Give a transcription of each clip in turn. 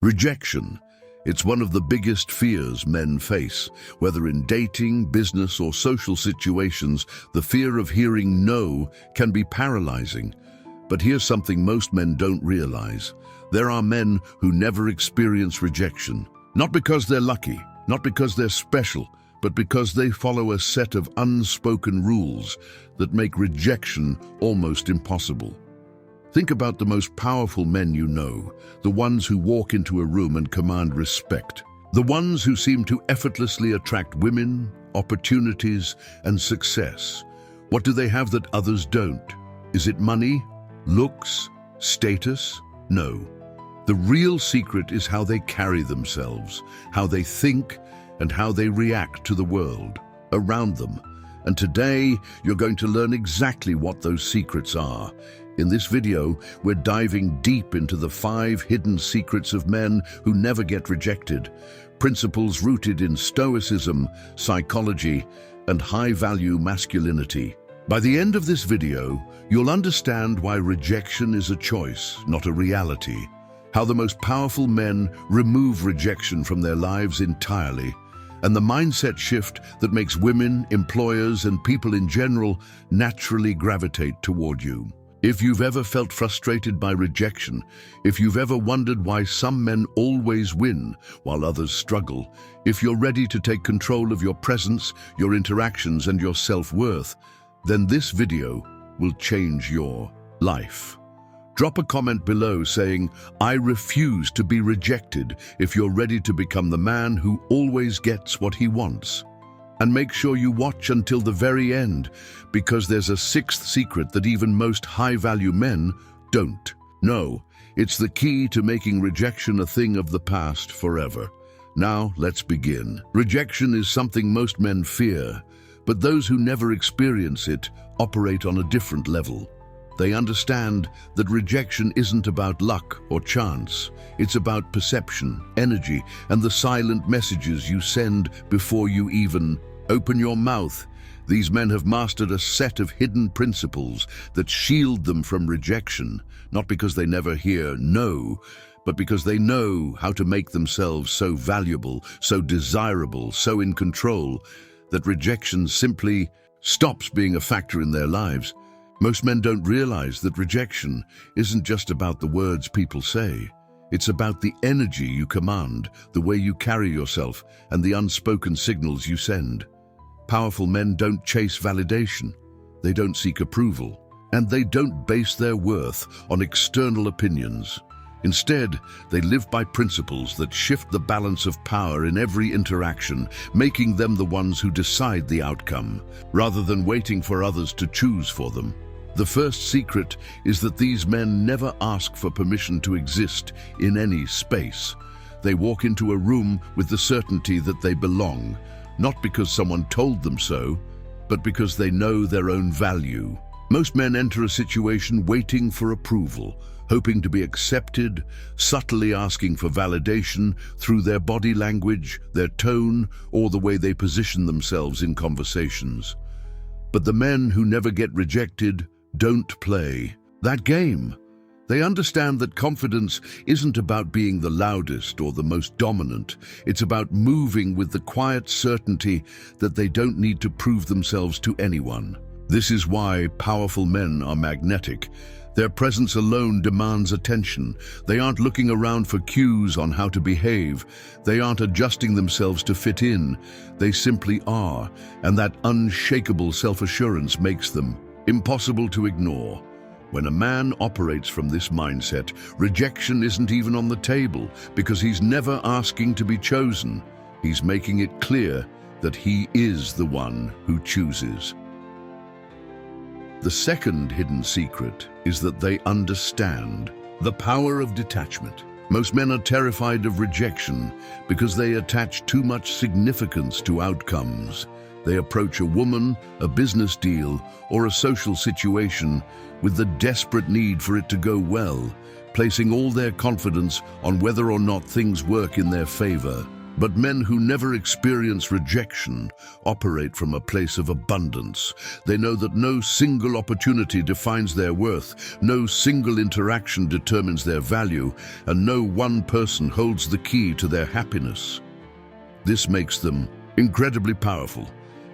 Rejection. It's one of the biggest fears men face. Whether in dating, business, or social situations, the fear of hearing no can be paralyzing. But here's something most men don't realize. There are men who never experience rejection. Not because they're lucky, not because they're special, but because they follow a set of unspoken rules that make rejection almost impossible. Think about the most powerful men you know, the ones who walk into a room and command respect, the ones who seem to effortlessly attract women, opportunities, and success. What do they have that others don't? Is it money, looks, status? No. The real secret is how they carry themselves, how they think, and how they react to the world around them. And today, you're going to learn exactly what those secrets are. In this video, we're diving deep into the 5 hidden secrets of men who never get rejected, principles rooted in Stoicism, psychology, and high-value masculinity. By the end of this video, you'll understand why rejection is a choice, not a reality, how the most powerful men remove rejection from their lives entirely, and the mindset shift that makes women, employers, and people in general naturally gravitate toward you. If you've ever felt frustrated by rejection, if you've ever wondered why some men always win while others struggle, if you're ready to take control of your presence, your interactions, and your self-worth, then this video will change your life. Drop a comment below saying, "I refuse to be rejected," if you're ready to become the man who always gets what he wants. And make sure you watch until the very end, because there's a 6th secret that even most high-value men don't know. It's the key to making rejection a thing of the past forever. Now, let's begin. Rejection is something most men fear, but those who never experience it operate on a different level. They understand that rejection isn't about luck or chance. It's about perception, energy, and the silent messages you send before you even open your mouth. These men have mastered a set of hidden principles that shield them from rejection, not because they never hear no, but because they know how to make themselves so valuable, so desirable, so in control, that rejection simply stops being a factor in their lives. Most men don't realize that rejection isn't just about the words people say. It's about the energy you command, the way you carry yourself, and the unspoken signals you send. Powerful men don't chase validation. They don't seek approval. And they don't base their worth on external opinions. Instead, they live by principles that shift the balance of power in every interaction, making them the ones who decide the outcome, rather than waiting for others to choose for them. The first secret is that these men never ask for permission to exist in any space. They walk into a room with the certainty that they belong, not because someone told them so, but because they know their own value. Most men enter a situation waiting for approval, hoping to be accepted, subtly asking for validation through their body language, their tone, or the way they position themselves in conversations. But the men who never get rejected don't play that game. They understand that confidence isn't about being the loudest or the most dominant. It's about moving with the quiet certainty that they don't need to prove themselves to anyone. This is why powerful men are magnetic. Their presence alone demands attention. They aren't looking around for cues on how to behave. They aren't adjusting themselves to fit in. They simply are, and that unshakable self-assurance makes them impossible to ignore. When a man operates from this mindset, rejection isn't even on the table, because he's never asking to be chosen. He's making it clear that he is the one who chooses. The second hidden secret is that they understand the power of detachment. Most men are terrified of rejection because they attach too much significance to outcomes. They approach a woman, a business deal, or a social situation with the desperate need for it to go well, placing all their confidence on whether or not things work in their favor. But men who never experience rejection operate from a place of abundance. They know that no single opportunity defines their worth, no single interaction determines their value, and no one person holds the key to their happiness. This makes them incredibly powerful,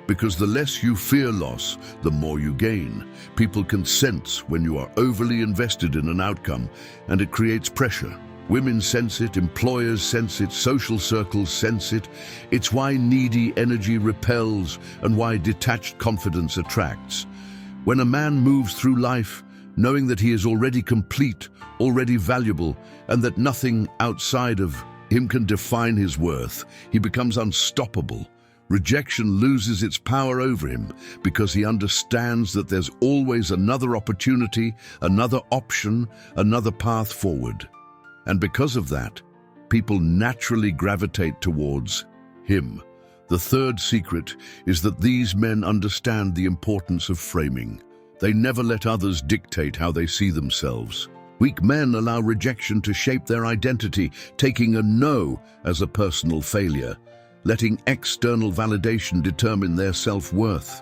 because the less you fear loss, the more you gain. People can sense when you are overly invested in an outcome, and it creates pressure. Women sense it, employers sense it, social circles sense it. It's why needy energy repels and why detached confidence attracts. When a man moves through life knowing that he is already complete, already valuable, and that nothing outside of him can define his worth, he becomes unstoppable. Rejection loses its power over him because he understands that there's always another opportunity, another option, another path forward. And because of that, people naturally gravitate towards him. The third secret is that these men understand the importance of framing. They never let others dictate how they see themselves. Weak men allow rejection to shape their identity, taking a no as a personal failure, letting external validation determine their self-worth.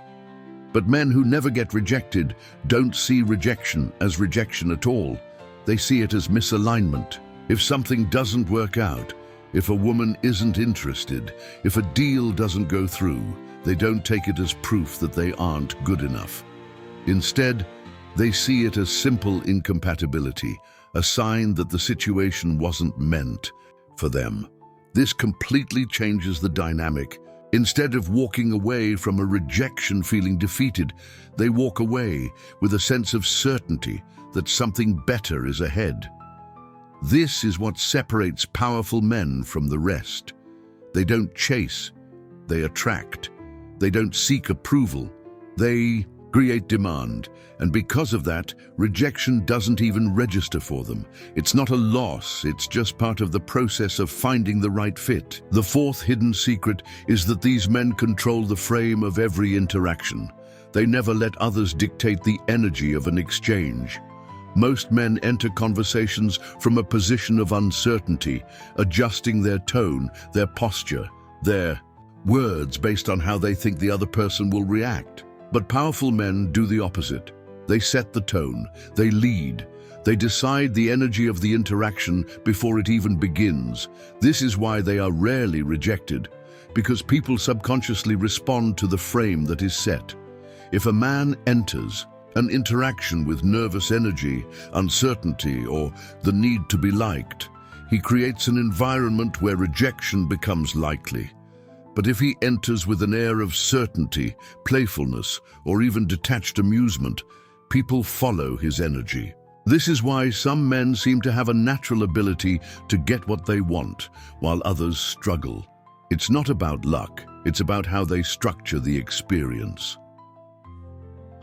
But men who never get rejected don't see rejection as rejection at all. They see it as misalignment. If something doesn't work out, if a woman isn't interested, if a deal doesn't go through, they don't take it as proof that they aren't good enough. Instead, they see it as simple incompatibility, a sign that the situation wasn't meant for them. This completely changes the dynamic. Instead of walking away from a rejection feeling defeated, they walk away with a sense of certainty that something better is ahead. This is what separates powerful men from the rest. They don't chase, they attract. They don't seek approval, they create demand. And because of that, rejection doesn't even register for them. It's not a loss, it's just part of the process of finding the right fit. The fourth hidden secret is that these men control the frame of every interaction. They never let others dictate the energy of an exchange. Most men enter conversations from a position of uncertainty, adjusting their tone, their posture, their words based on how they think the other person will react. But powerful men do the opposite. They set the tone, they lead, they decide the energy of the interaction before it even begins. This is why they are rarely rejected, because people subconsciously respond to the frame that is set. If a man enters an interaction with nervous energy, uncertainty, or the need to be liked, he creates an environment where rejection becomes likely. But if he enters with an air of certainty, playfulness, or even detached amusement, people follow his energy. This is why some men seem to have a natural ability to get what they want, while others struggle. It's not about luck, it's about how they structure the experience.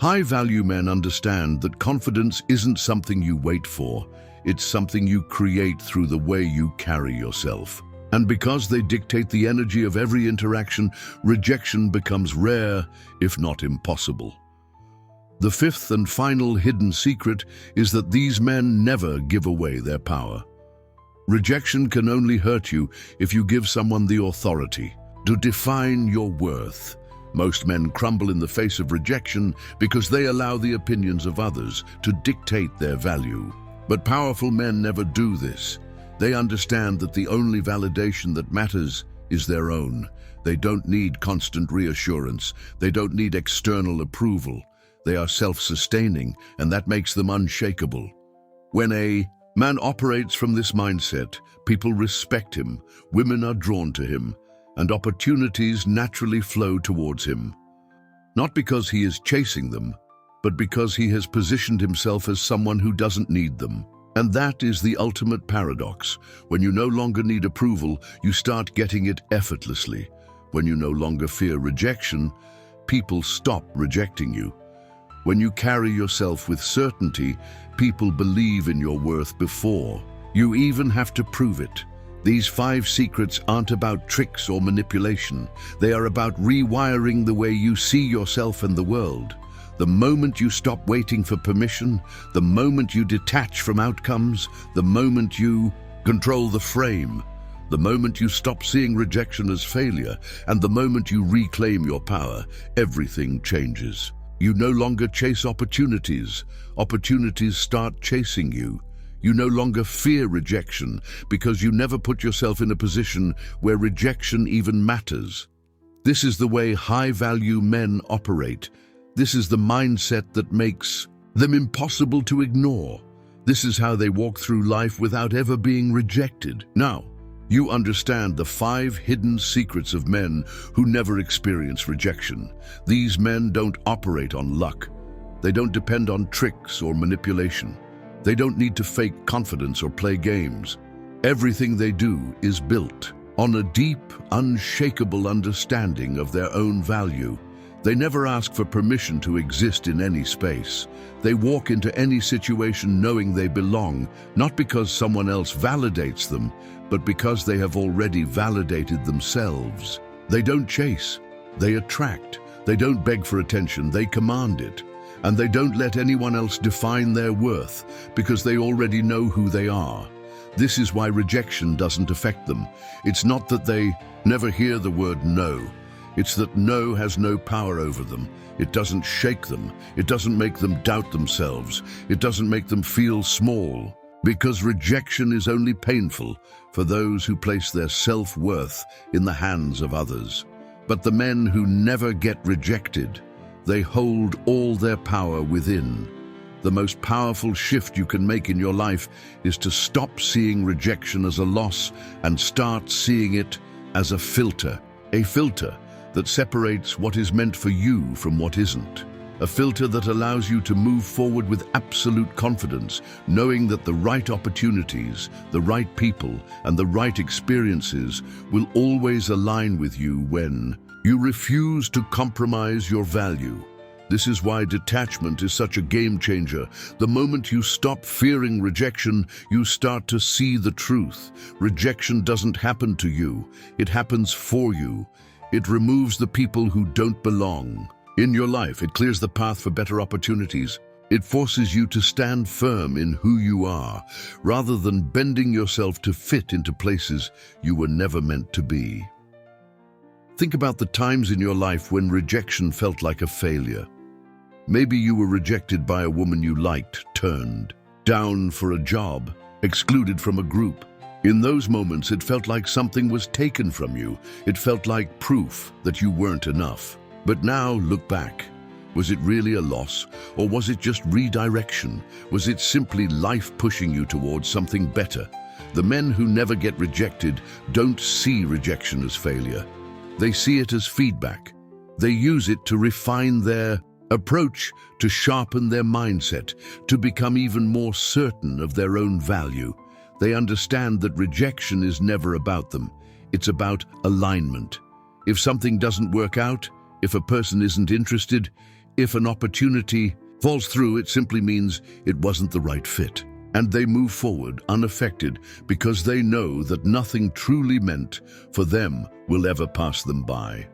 High-value men understand that confidence isn't something you wait for, it's something you create through the way you carry yourself. And because they dictate the energy of every interaction, rejection becomes rare, if not impossible. The fifth and final hidden secret is that these men never give away their power. Rejection can only hurt you if you give someone the authority to define your worth. Most men crumble in the face of rejection because they allow the opinions of others to dictate their value. But powerful men never do this. They understand that the only validation that matters is their own. They don't need constant reassurance. They don't need external approval. They are self-sustaining, and that makes them unshakable. When a man operates from this mindset, people respect him, women are drawn to him, and opportunities naturally flow towards him. Not because he is chasing them, but because he has positioned himself as someone who doesn't need them. And that is the ultimate paradox. When you no longer need approval, you start getting it effortlessly. When you no longer fear rejection, people stop rejecting you. When you carry yourself with certainty, people believe in your worth before you even have to prove it. These 5 secrets aren't about tricks or manipulation. They are about rewiring the way you see yourself and the world. The moment you stop waiting for permission, the moment you detach from outcomes, the moment you control the frame, The moment you stop seeing rejection as failure, and the moment you reclaim your power, everything changes. You no longer chase opportunities. Opportunities start chasing you. You no longer fear rejection because you never put yourself in a position where rejection even matters. This is the way high-value men operate. This is the mindset that makes them impossible to ignore. This is how they walk through life without ever being rejected. Now, you understand the 5 hidden secrets of men who never experience rejection. These men don't operate on luck. They don't depend on tricks or manipulation. They don't need to fake confidence or play games. Everything they do is built on a deep, unshakable understanding of their own value. They never ask for permission to exist in any space. They walk into any situation knowing they belong, not because someone else validates them, but because they have already validated themselves. They don't chase, they attract. They don't beg for attention, they command it. And they don't let anyone else define their worth because they already know who they are. This is why rejection doesn't affect them. It's not that they never hear the word no. It's that no has no power over them. It doesn't shake them. It doesn't make them doubt themselves. It doesn't make them feel small. Because rejection is only painful for those who place their self-worth in the hands of others. But the men who never get rejected, they hold all their power within. The most powerful shift you can make in your life is to stop seeing rejection as a loss and start seeing it as a filter that separates what is meant for you from what isn't. A filter that allows you to move forward with absolute confidence, knowing that the right opportunities, the right people, and the right experiences will always align with you when you refuse to compromise your value. This is why detachment is such a game changer. The moment you stop fearing rejection, you start to see the truth. Rejection doesn't happen to you. It happens for you. It removes the people who don't belong in your life. It clears the path for better opportunities. It forces you to stand firm in who you are, rather than bending yourself to fit into places you were never meant to be. Think about the times in your life when rejection felt like a failure. Maybe you were rejected by a woman you liked, turned down for a job, excluded from a group. In those moments, it felt like something was taken from you. It felt like proof that you weren't enough. But now, look back. Was it really a loss? Or was it just redirection? Was it simply life pushing you towards something better? The men who never get rejected don't see rejection as failure. They see it as feedback. They use it to refine their approach, to sharpen their mindset, to become even more certain of their own value. They understand that rejection is never about them. It's about alignment. If something doesn't work out, if a person isn't interested, if an opportunity falls through, it simply means it wasn't the right fit. And they move forward unaffected because they know that nothing truly meant for them will ever pass them by.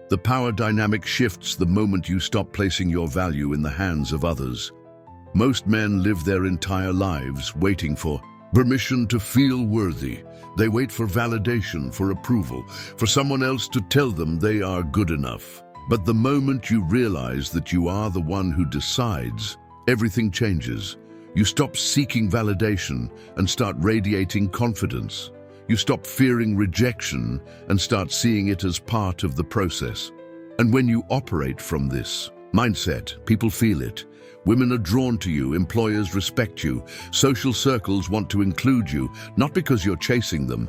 The power dynamic shifts the moment you stop placing your value in the hands of others. Most men live their entire lives waiting for permission to feel worthy. They wait for validation, for approval, for someone else to tell them they are good enough. But the moment you realize that you are the one who decides, everything changes. You stop seeking validation and start radiating confidence. You stop fearing rejection and start seeing it as part of the process. And when you operate from this mindset, people feel it. Women are drawn to you, employers respect you, social circles want to include you, not because you're chasing them,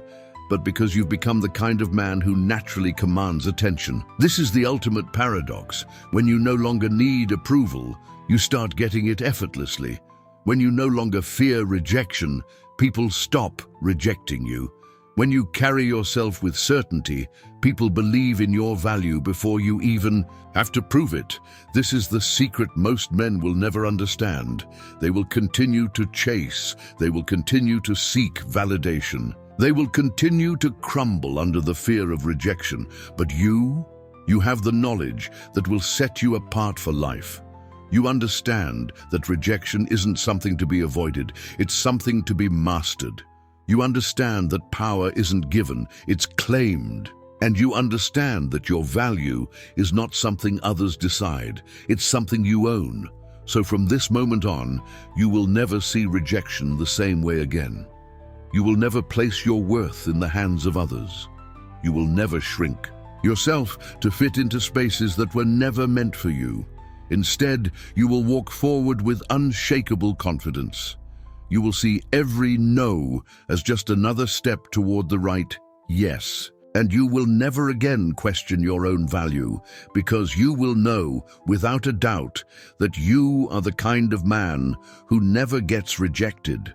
but because you've become the kind of man who naturally commands attention. This is the ultimate paradox. When you no longer need approval, you start getting it effortlessly. When you no longer fear rejection, people stop rejecting you. When you carry yourself with certainty, people believe in your value before you even have to prove it. This is the secret most men will never understand. They will continue to chase. They will continue to seek validation. They will continue to crumble under the fear of rejection. But you have the knowledge that will set you apart for life. You understand that rejection isn't something to be avoided. It's something to be mastered. You understand that power isn't given, it's claimed. And you understand that your value is not something others decide, it's something you own. So from this moment on, you will never see rejection the same way again. You will never place your worth in the hands of others. You will never shrink yourself to fit into spaces that were never meant for you. Instead, you will walk forward with unshakable confidence. You will see every no as just another step toward the right yes. And you will never again question your own value, because you will know, without a doubt, that you are the kind of man who never gets rejected.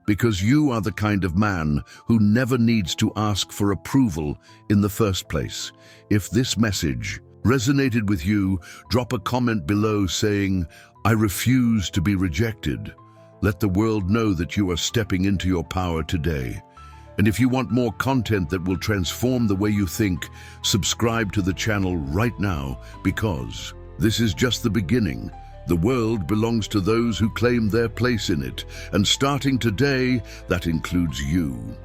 Because you are the kind of man who never needs to ask for approval in the first place. If this message resonated with you, drop a comment below saying, "I refuse to be rejected." Let the world know that you are stepping into your power today. And if you want more content that will transform the way you think, subscribe to the channel right now, because this is just the beginning. The world belongs to those who claim their place in it, and starting today, that includes you.